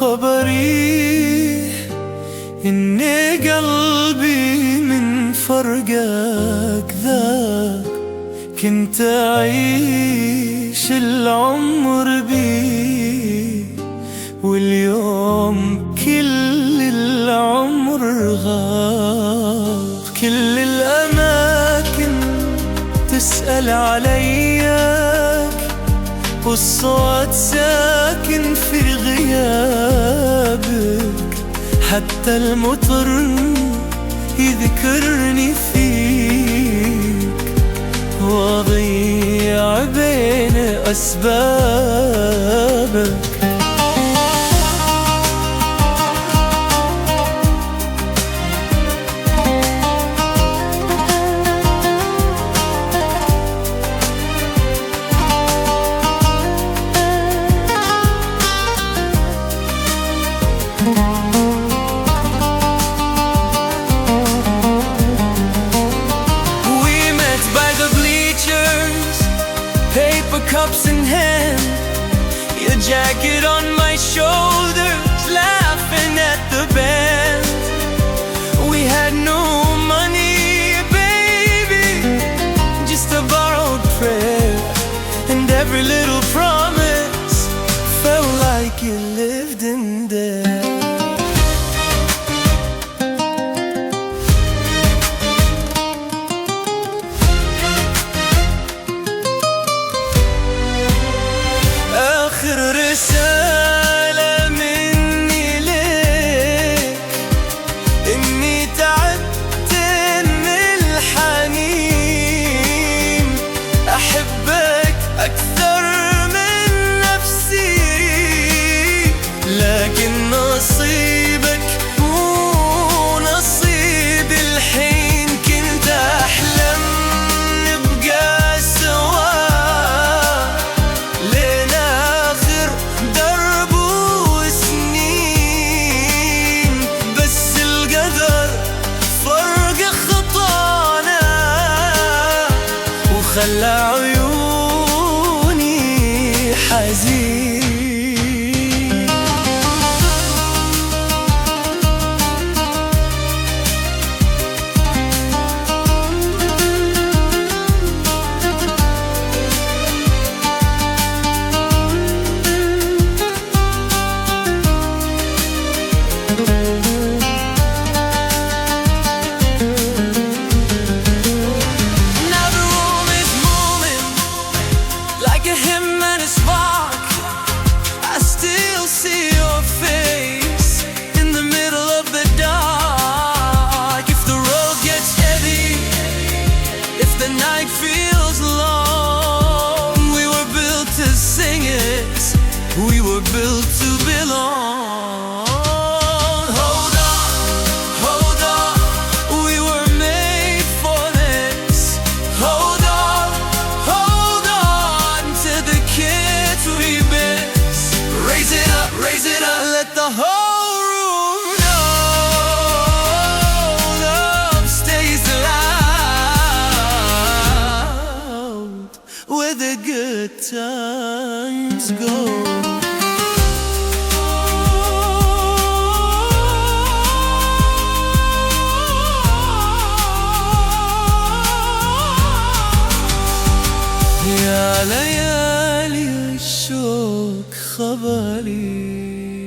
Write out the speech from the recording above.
خبري إن قلبي من فرقك ذاك كنت أعيش العمر بيه، واليوم كل العمر غاب. كل الأماكن تسأل عليك، والصوت ساكن في غيابك، حتى المطر يذكرني فيك، وأضيع بين أسبابك. Paper cups in hand, your jacket on my shoulders, laughing at the band. We had no money, baby, just a borrowed prayer, and every little promise felt like you lived in there. رسالة مني ليك إني تعبت من الحنين، أحبك أكثر من نفسي، لكن نصيبك مو نصيبي الحين. كنت أحلم نبقى سوا خلى عيوني حزين. I still see your face in the middle of the dark. If the road gets heavy, if the night feels long, we were built to sing it, we were built to belong. Raise it up, let the whole room know love stays loud where the good times go. يا ليالي الشوق خبري